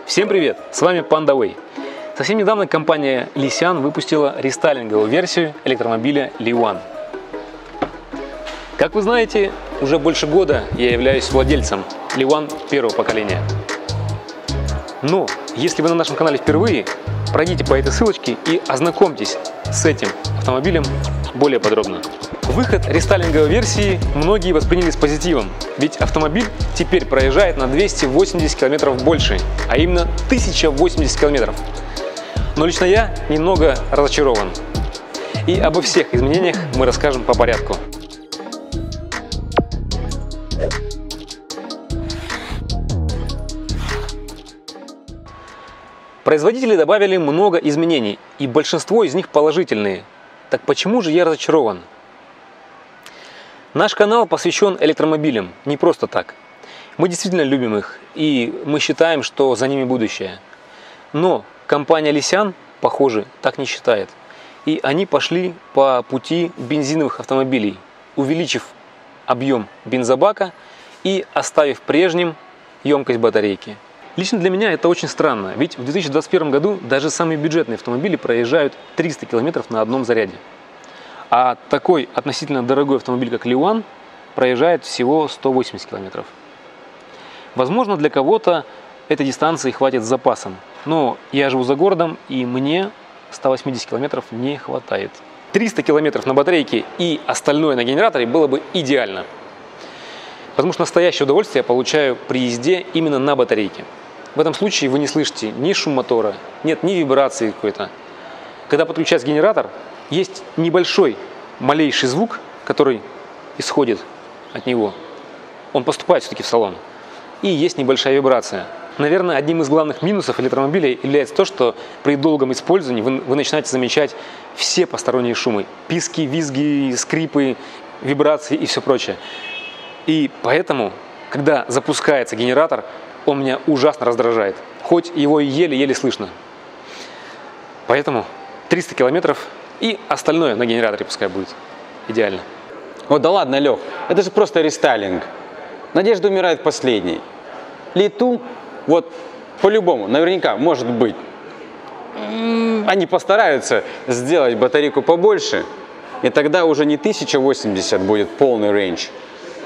Всем привет! С вами PandaWay. Совсем недавно компания Lysian выпустила рестайлинговую версию электромобиля Li-One. Как вы знаете, уже больше года я являюсь владельцем Li-One первого поколения. Но если вы на нашем канале впервые, пройдите по этой ссылочке и ознакомьтесь с этим автомобилем более подробно. Выход рестайлинговой версии многие восприняли с позитивом, ведь автомобиль теперь проезжает на 280 км больше, а именно 1080 км. Но лично я немного разочарован. И обо всех изменениях мы расскажем по порядку. Производители добавили много изменений, и большинство из них положительные. Так почему же я разочарован? Наш канал посвящен электромобилям, не просто так. Мы действительно любим их, и мы считаем, что за ними будущее. Но компания Lysian, похоже, так не считает. И они пошли по пути бензиновых автомобилей, увеличив объем бензобака и оставив прежним емкость батарейки. Лично для меня это очень странно, ведь в 2021 году даже самые бюджетные автомобили проезжают 300 км на одном заряде. А такой относительно дорогой автомобиль, как Li-One, проезжает всего 180 км. Возможно, для кого-то этой дистанции хватит с запасом, но я живу за городом, и мне 180 км не хватает. 300 км на батарейке и остальное на генераторе было бы идеально. Потому что настоящее удовольствие я получаю при езде именно на батарейке. В этом случае вы не слышите ни шум мотора, нет ни вибрации какой-то. Когда подключается генератор, есть небольшой, малейший звук, который исходит от него. Он поступает все-таки в салон. И есть небольшая вибрация. Наверное, одним из главных минусов электромобиля является то, что при долгом использовании вы начинаете замечать все посторонние шумы. Писки, визги, скрипы, вибрации и все прочее. И поэтому, когда запускается генератор, он меня ужасно раздражает. Хоть его и еле-еле слышно. Поэтому 300 километров и остальное на генераторе пускай будет. Идеально. О, да ладно, Лех, это же просто рестайлинг. Надежда умирает последней. Ли-2, вот по-любому, наверняка, может быть. Они постараются сделать батарейку побольше, и тогда уже не 1080 будет полный рейндж,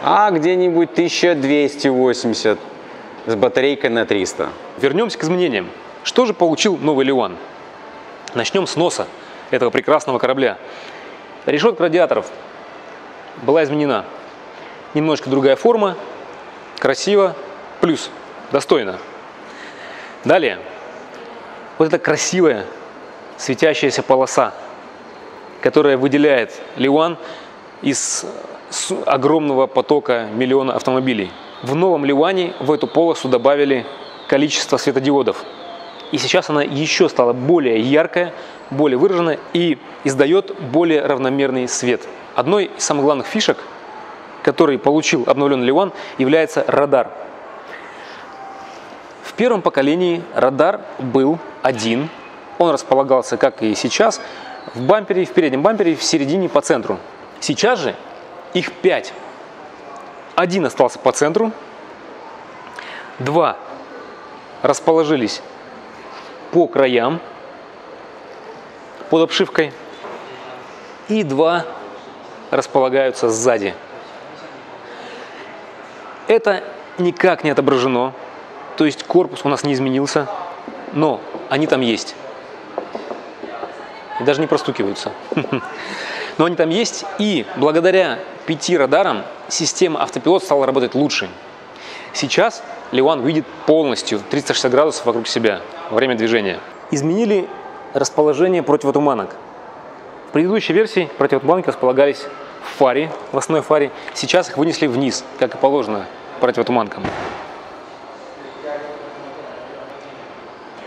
а где-нибудь 1280 с батарейкой на 300. Вернемся к изменениям. Что же получил новый Li-One? Начнем с носа этого прекрасного корабля. Решетка радиаторов была изменена. Немножко другая форма, красиво, плюс, достойно. Далее, вот эта красивая светящаяся полоса, которая выделяет Li-One из огромного потока миллиона автомобилей. В новом Li-One в эту полосу добавили количество светодиодов. И сейчас она еще стала более яркая, более выраженная и издает более равномерный свет. Одной из самых главных фишек, который получил обновленный Li-One, является радар. В первом поколении радар был один. Он располагался, как и сейчас, в бампере, в переднем бампере, в середине, по центру. Сейчас же их 5. Один остался по центру, 2 расположились по краям, под обшивкой, и 2 располагаются сзади. Это никак не отображено, то есть корпус у нас не изменился, но они там есть. И даже не простукиваются. Но они там есть, и благодаря 5 радарам система автопилот стала работать лучше. Сейчас Li-One видит полностью 360 градусов вокруг себя во время движения. Изменили расположение противотуманок. В предыдущей версии противотуманки располагались в фаре, в основной фаре. Сейчас их вынесли вниз, как и положено противотуманкам.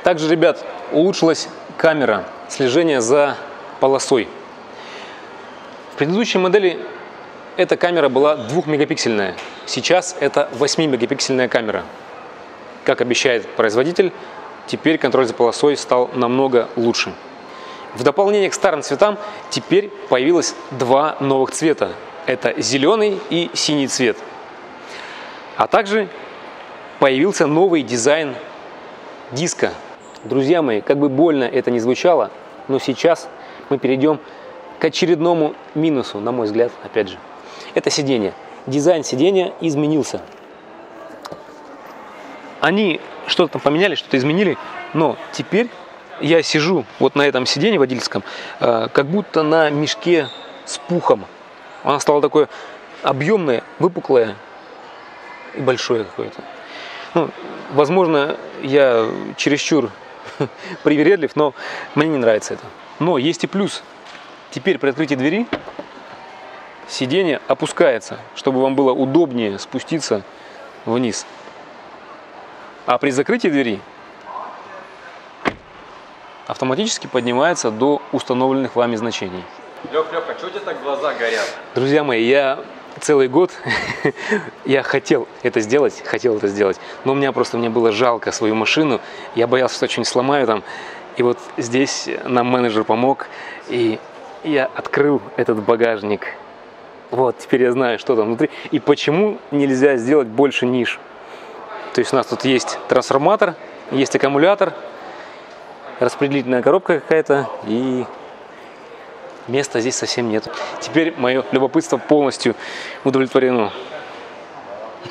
Также, ребят, улучшилась камера слежения за полосой. В предыдущей модели эта камера была 2-мегапиксельная. Сейчас это 8-мегапиксельная камера. Как обещает производитель, теперь контроль за полосой стал намного лучше. В дополнение к старым цветам теперь появилось 2 новых цвета. Это зеленый и синий цвет. А также появился новый дизайн диска. Друзья мои, как бы больно это ни звучало, но сейчас мы перейдем к очередному минусу, на мой взгляд, опять же. Это сиденье. Дизайн сиденья изменился. Они что-то там поменяли, что-то изменили, но теперь я сижу вот на этом сиденье водительском, как будто на мешке с пухом. Оно стало такое объемное, выпуклое и большое какое-то. Ну, возможно, я чересчур привередлив, но мне не нравится это. Но есть и плюс. Теперь при открытии двери сиденье опускается, чтобы вам было удобнее спуститься вниз. А при закрытии двери автоматически поднимается до установленных вами значений. Леха, что у тебя так глаза горят? Друзья мои, я целый год я хотел это сделать, но мне было жалко свою машину, я боялся, что что-нибудь сломаю там, и вот здесь нам менеджер помог, и я открыл этот багажник. Вот, теперь я знаю, что там внутри, и почему нельзя сделать больше ниш. То есть у нас тут есть трансформатор, есть аккумулятор, распределительная коробка какая-то, и места здесь совсем нет. Теперь мое любопытство полностью удовлетворено.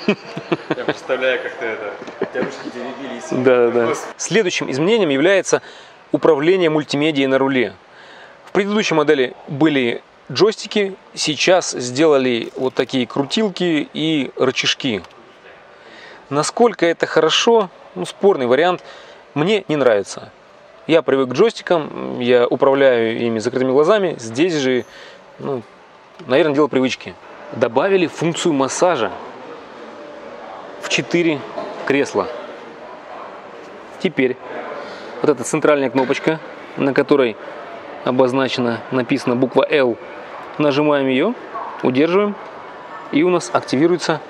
Я представляю, как ты это... У тебя ручки теребились. Да. Следующим изменением является управление мультимедией на руле. В предыдущей модели были джойстики, сейчас сделали вот такие крутилки и рычажки. Насколько это хорошо, спорный вариант, мне не нравится. Я привык к джойстикам, я управляю ими закрытыми глазами. Здесь же, наверное, дело привычки. Добавили функцию массажа в 4 кресла. Теперь вот эта центральная кнопочка, на которой написана буква L. Нажимаем ее, удерживаем, и у нас активируется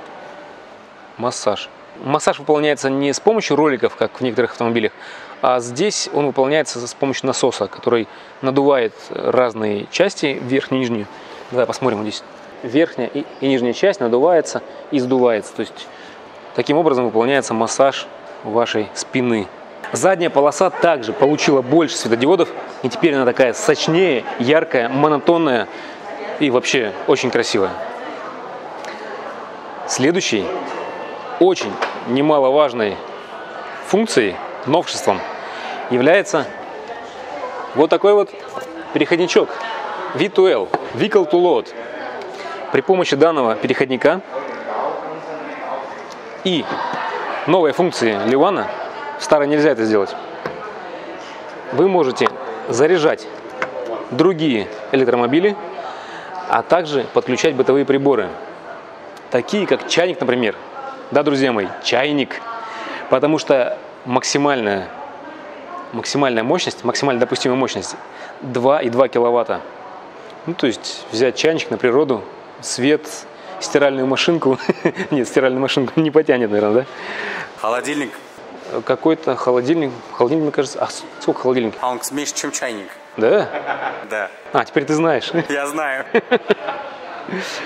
массаж. Массаж выполняется не с помощью роликов, как в некоторых автомобилях, а здесь он выполняется с помощью насоса, который надувает разные части, верхнюю и нижнюю. Давай посмотрим, вот здесь верхняя и нижняя часть надувается и сдувается. То есть таким образом выполняется массаж вашей спины. Задняя полоса также получила больше светодиодов, и теперь она такая сочнее, яркая, монотонная и вообще очень красивая. Следующий очень немаловажной функцией, новшеством, является вот такой вот переходничок V2L, Vehicle to Load. При помощи данного переходника и новой функции Ливана, старой нельзя это сделать, вы можете заряжать другие электромобили, а также подключать бытовые приборы, такие как чайник, например. Да, друзья мои, чайник, потому что максимальная мощность, максимально допустимая мощность 2,2 киловатта. То есть взять чайничек на природу, свет, стиральную машинку. Нет, стиральную машинку не потянет, наверное, да? Холодильник. Какой-то холодильник, мне кажется. А сколько холодильник? А он меньше, чем чайник. Да? Да. А, теперь ты знаешь. Я знаю.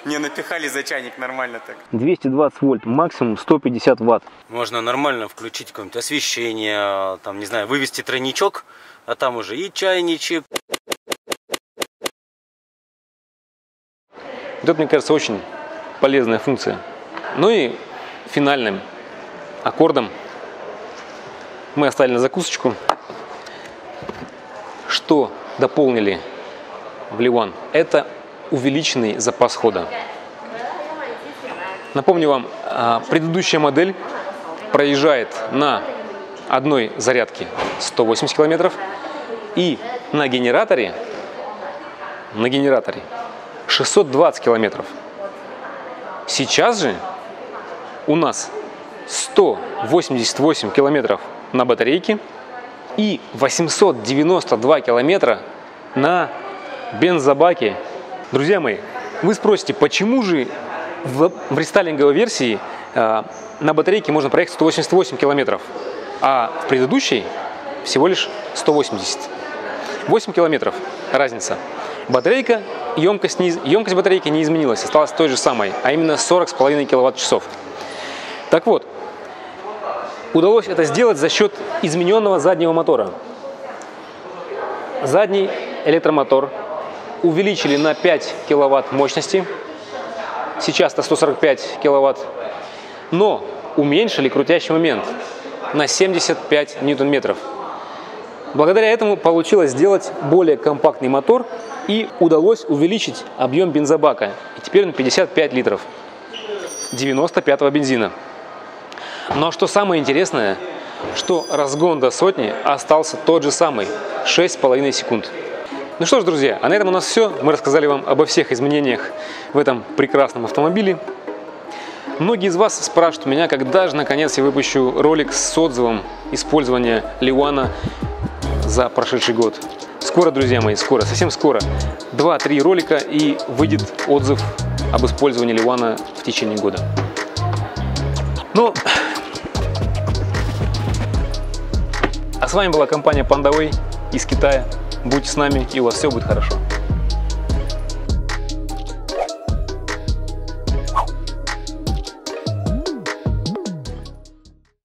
Мне напихали за чайник нормально так. 220 вольт, максимум 150 ватт. Можно нормально включить какое-нибудь освещение, там, не знаю, вывести тройничок, а там уже и чайничек. Вот это, мне кажется, очень полезная функция. Ну и финальным аккордом мы оставили на закусочку, что дополнили в Ливан. Это увеличенный запас хода. Напомню вам, предыдущая модель проезжает на одной зарядке 180 километров и на генераторе 620 километров. Сейчас же у нас 188 километров на батарейке и 892 километра на бензобаке. Друзья мои, вы спросите, почему же в рестайлинговой версии на батарейке можно проехать 188 километров, а в предыдущей всего лишь 180. 8 километров разница. Батарейка, емкость батарейки не изменилась, осталась той же самой, а именно 40,5 киловатт-часов. Так вот, Удалось это сделать за счет измененного заднего мотора. Задний электромотор увеличили на 5 киловатт мощности, сейчас это 145 киловатт, но уменьшили крутящий момент на 75 ньютон-метров. Благодаря этому получилось сделать более компактный мотор и удалось увеличить объем бензобака. И теперь он 55 литров 95-го бензина. Но что самое интересное, что разгон до сотни остался тот же самый – 6,5 секунд. Ну что ж, друзья, а на этом у нас все. Мы рассказали вам обо всех изменениях в этом прекрасном автомобиле. Многие из вас спрашивают меня, когда же наконец я выпущу ролик с отзывом использования Лиуана за прошедший год. Скоро, друзья мои, скоро, совсем скоро. 2-3 ролика и выйдет отзыв об использовании Лиуана в течение года. Ну, а с вами была компания PandaWay из Китая. Будьте с нами, и у вас все будет хорошо.